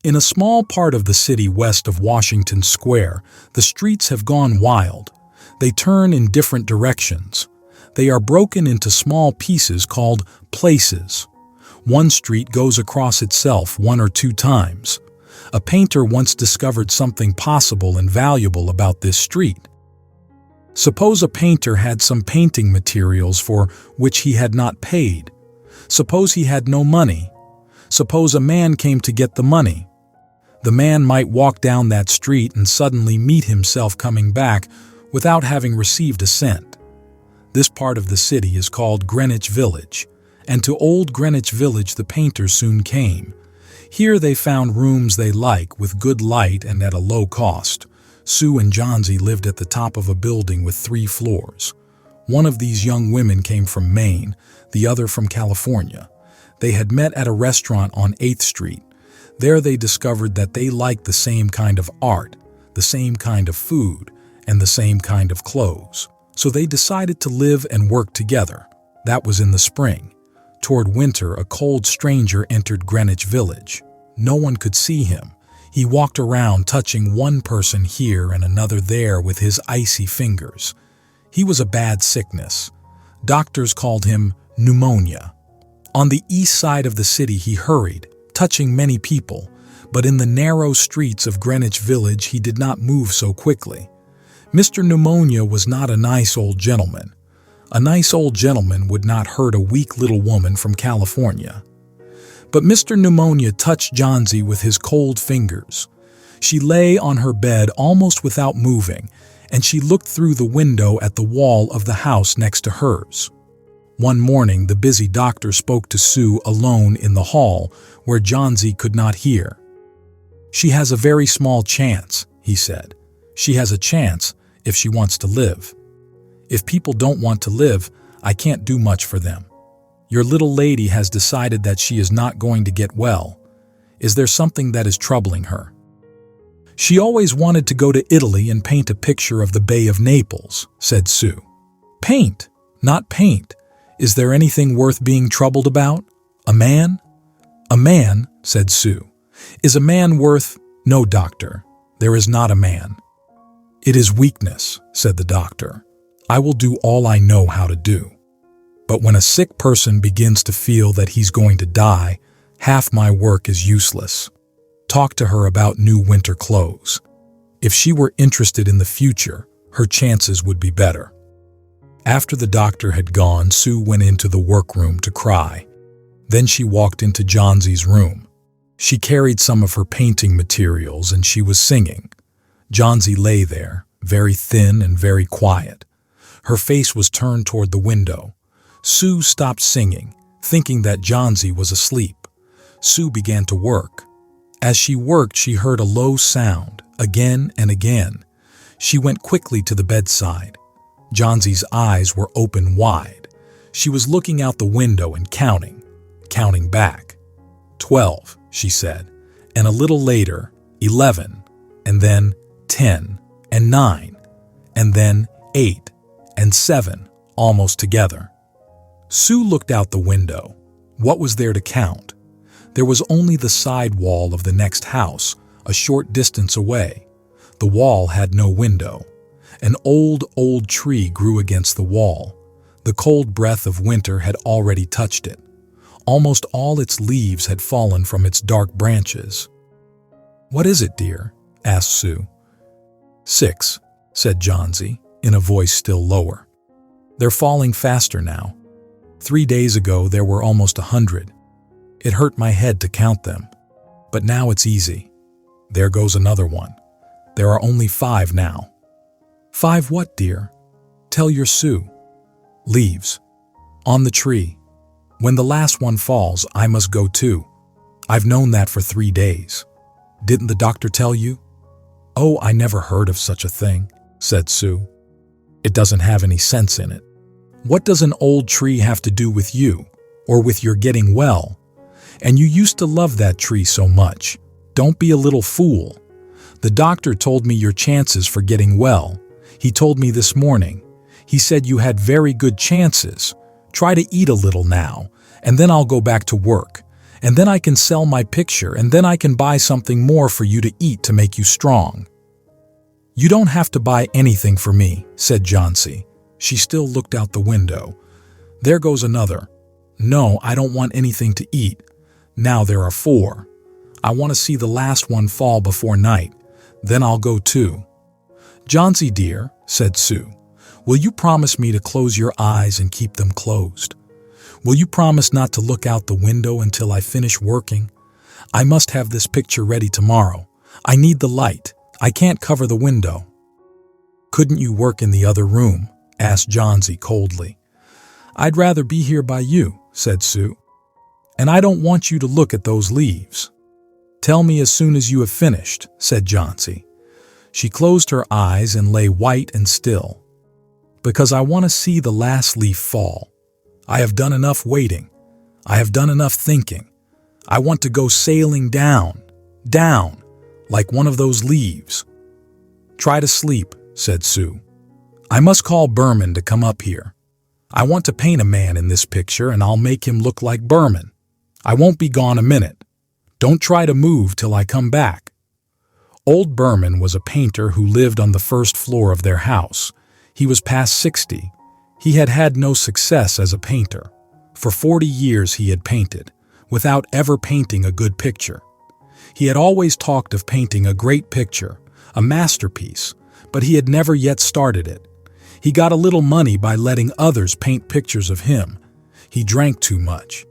In a small part of the city west of Washington Square, the streets have gone wild. They turn in different directions. They are broken into small pieces called places. One street goes across itself 1 or 2 times. A painter once discovered something possible and valuable about this street. Suppose a painter had some painting materials for which he had not paid. Suppose he had no money. Suppose a man came to get the money. The man might walk down that street and suddenly meet himself coming back without having received a cent. This part of the city is called Greenwich Village, and to old Greenwich Village the painters soon came. Here they found rooms they like with good light and at a low cost. Sue and Johnsy lived at the top of a building with 3 floors. One of these young women came from Maine, the other from California. They had met at a restaurant on 8th Street. There they discovered that they liked the same kind of art, the same kind of food, and the same kind of clothes. So they decided to live and work together. That was in the spring. Toward winter, a cold stranger entered Greenwich Village. No one could see him. He walked around touching one person here and another there with his icy fingers. He was a bad sickness. Doctors called him pneumonia. On the east side of the city he hurried, touching many people, but in the narrow streets of Greenwich Village he did not move so quickly. Mr. Pneumonia was not a nice old gentleman. A nice old gentleman would not hurt a weak little woman from California. But Mr. Pneumonia touched Johnsy with his cold fingers. She lay on her bed almost without moving, and she looked through the window at the wall of the house next to hers. One morning, the busy doctor spoke to Sue alone in the hall where Johnsy could not hear. "She has a very small chance," he said. "She has a chance if she wants to live. If people don't want to live, I can't do much for them. Your little lady has decided that she is not going to get well. Is there something that is troubling her?" "She always wanted to go to Italy and paint a picture of the Bay of Naples," said Sue. "Paint, not paint. Is there anything worth being troubled about? A man?" "A man," said Sue. "Is a man worth—" "No, doctor, there is not a man." "It is weakness," said the doctor. "I will do all I know how to do. But when a sick person begins to feel that he's going to die, half my work is useless. Talk to her about new winter clothes. If she were interested in the future, her chances would be better." After the doctor had gone, Sue went into the workroom to cry. Then she walked into Johnsy's room. She carried some of her painting materials and she was singing. Johnsy lay there, very thin and very quiet. Her face was turned toward the window. Sue stopped singing, thinking that Johnsy was asleep. Sue began to work. As she worked, she heard a low sound, again and again. She went quickly to the bedside. Johnsy's eyes were open wide. She was looking out the window and counting back. 12, she said, and a little later, 11, and then 10, and 9, and then 8, and 7, almost together. Sue looked out the window. What was there to count? There was only the side wall of the next house, a short distance away. The wall had no window. An old tree grew against the wall. The cold breath of winter had already touched it. Almost all its leaves had fallen from its dark branches. "What is it, dear?" asked Sue. 6, said Johnsy, in a voice still lower. "They're falling faster now. 3 days ago there were almost 100. It hurt my head to count them. But now it's easy. There goes another one. There are only 5 now." "5 what, dear? Tell your Sue." "Leaves. On the tree. When the last one falls, I must go too. I've known that for 3 days. Didn't the doctor tell you?" "Oh, I never heard of such a thing," said Sue. "It doesn't have any sense in it. What does an old tree have to do with you, or with your getting well? And you used to love that tree so much. Don't be a little fool. The doctor told me your chances for getting well. He told me this morning. He said you had very good chances. Try to eat a little now, and then I'll go back to work. And then I can sell my picture, and then I can buy something more for you to eat to make you strong." "You don't have to buy anything for me," said Johnsy. She still looked out the window. "There goes another. No, I don't want anything to eat. Now there are 4. I want to see the last one fall before night. Then I'll go too." "Johnsy dear," said Sue, "will you promise me to close your eyes and keep them closed? Will you promise not to look out the window until I finish working? I must have this picture ready tomorrow. I need the light. I can't cover the window." "Couldn't you work in the other room?" asked Johnsy coldly. "I'd rather be here by you," said Sue. "And I don't want you to look at those leaves." "Tell me as soon as you have finished," said Johnsy. She closed her eyes and lay white and still. "Because I want to see the last leaf fall. I have done enough waiting. I have done enough thinking. I want to go sailing down, down, like one of those leaves." "Try to sleep," said Sue. "I must call Behrman to come up here. I want to paint a man in this picture, and I'll make him look like Behrman. I won't be gone a minute. Don't try to move till I come back." Old Behrman was a painter who lived on the first floor of their house. He was past 60. He had had no success as a painter. For 40 years he had painted, without ever painting a good picture. He had always talked of painting a great picture, a masterpiece, but he had never yet started it. He got a little money by letting others paint pictures of him. He drank too much.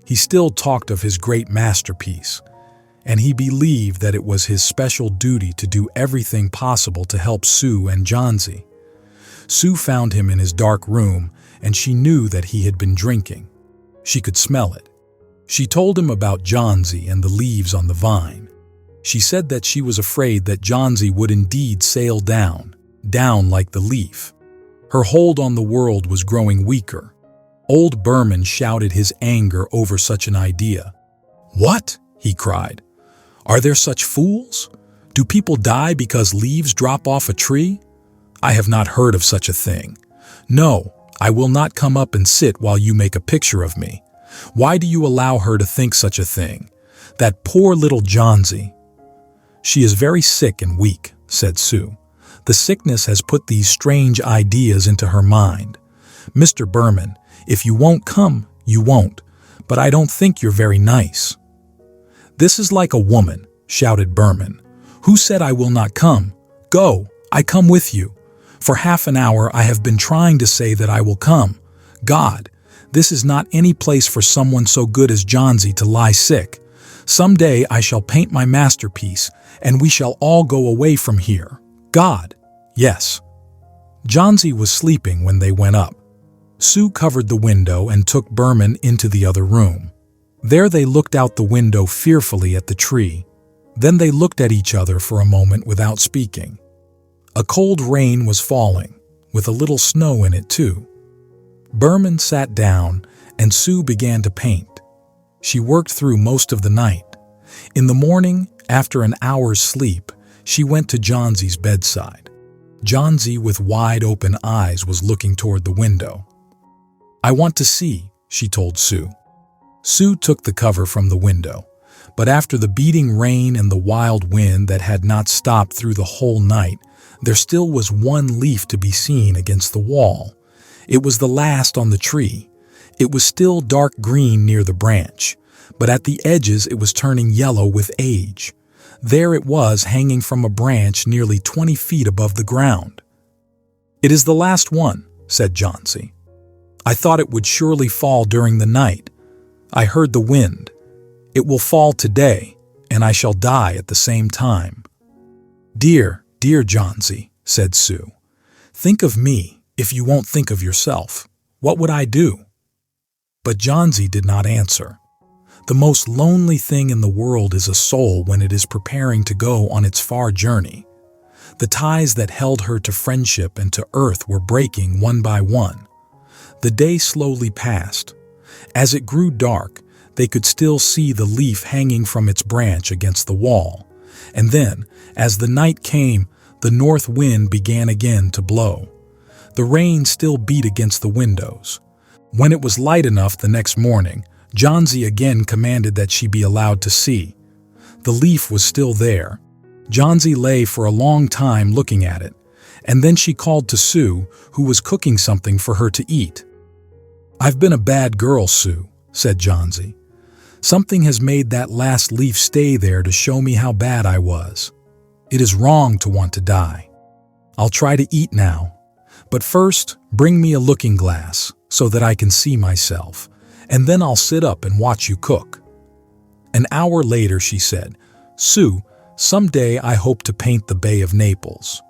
He still talked of his great masterpiece, and he believed that it was his special duty to do everything possible to help Sue and Johnsy. Sue found him in his dark room, and she knew that he had been drinking. She could smell it. She told him about Johnsy and the leaves on the vine. She said that she was afraid that Johnsy would indeed sail down, down like the leaf. Her hold on the world was growing weaker. Old Behrman shouted his anger over such an idea. "What?" he cried. "Are there such fools? Do people die because leaves drop off a tree? I have not heard of such a thing. No, I will not come up and sit while you make a picture of me. Why do you allow her to think such a thing? That poor little Johnsy." "She is very sick and weak," said Sue. "The sickness has put these strange ideas into her mind. Mr. Behrman, if you won't come, you won't, but I don't think you're very nice." "This is like a woman," shouted Behrman. "Who said I will not come? Go, I come with you. For half an hour I have been trying to say that I will come. God, this is not any place for someone so good as Johnsy to lie sick. Some day I shall paint my masterpiece, and we shall all go away from here. God, yes." Johnsy was sleeping when they went up. Sue covered the window and took Behrman into the other room. There they looked out the window fearfully at the tree. Then they looked at each other for a moment without speaking. A cold rain was falling, with a little snow in it too. Behrman sat down, and Sue began to paint. She worked through most of the night. In the morning, after an hour's sleep, she went to Johnsy's bedside. Johnsy, with wide-open eyes, was looking toward the window. "I want to see," she told Sue. Sue took the cover from the window, but after the beating rain and the wild wind that had not stopped through the whole night, there still was one leaf to be seen against the wall. It was the last on the tree. It was still dark green near the branch, but at the edges it was turning yellow with age. There it was, hanging from a branch nearly 20 feet above the ground. "It is the last one," said Johnsy. "I thought it would surely fall during the night. I heard the wind. It will fall today, and I shall die at the same time." "Dear, dear Johnsy," said Sue, "think of me if you won't think of yourself. What would I do?" But Johnsy did not answer. The most lonely thing in the world is a soul when it is preparing to go on its far journey. The ties that held her to friendship and to earth were breaking one by one. The day slowly passed. As it grew dark, they could still see the leaf hanging from its branch against the wall. And then, as the night came, the north wind began again to blow. The rain still beat against the windows. When it was light enough the next morning, Johnsy again commanded that she be allowed to see. The leaf was still there. Johnsy lay for a long time looking at it, and then she called to Sue, who was cooking something for her to eat. "I've been a bad girl, Sue," said Johnsy. "Something has made that last leaf stay there to show me how bad I was. It is wrong to want to die. I'll try to eat now, but first bring me a looking glass so that I can see myself, and then I'll sit up and watch you cook." An hour later she said, "Sue, someday I hope to paint the Bay of Naples."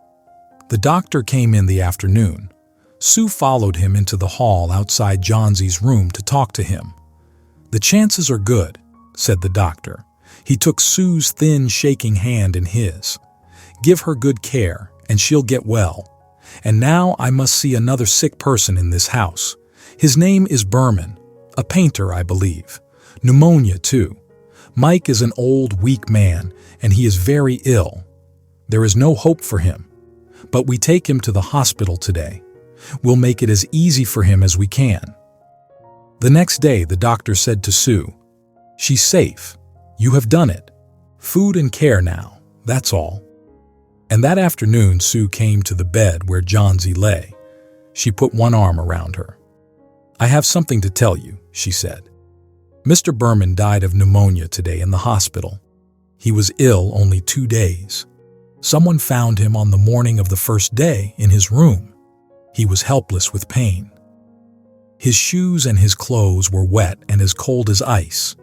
The doctor came in the afternoon. Sue followed him into the hall outside Johnsy's room to talk to him. "The chances are good," said the doctor. He took Sue's thin, shaking hand in his. "Give her good care, and she'll get well. And now I must see another sick person in this house. His name is Behrman, a painter, I believe. Pneumonia, too. Mike is an old, weak man, and he is very ill. There is no hope for him. But we take him to the hospital today. We'll make it as easy for him as we can." The next day, the doctor said to Sue, "She's safe. You have done it. Food and care now, that's all." And that afternoon, Sue came to the bed where Johnsy lay. She put one arm around her. "I have something to tell you," she said. "Mr. Behrman died of pneumonia today in the hospital. He was ill only 2 days. Someone found him on the morning of the first day in his room. He was helpless with pain. His shoes and his clothes were wet and as cold as ice.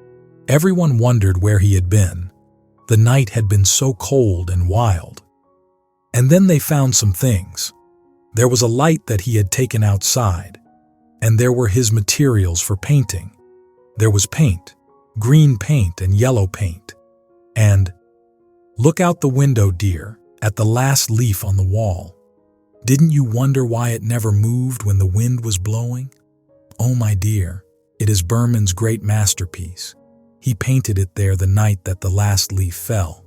Everyone wondered where he had been. The night had been so cold and wild. And then they found some things. There was a light that he had taken outside, and there were his materials for painting. There was paint, green paint and yellow paint. And, look out the window, dear, at the last leaf on the wall. Didn't you wonder why it never moved when the wind was blowing? Oh, my dear, it is Behrman's great masterpiece. He painted it there the night that the last leaf fell.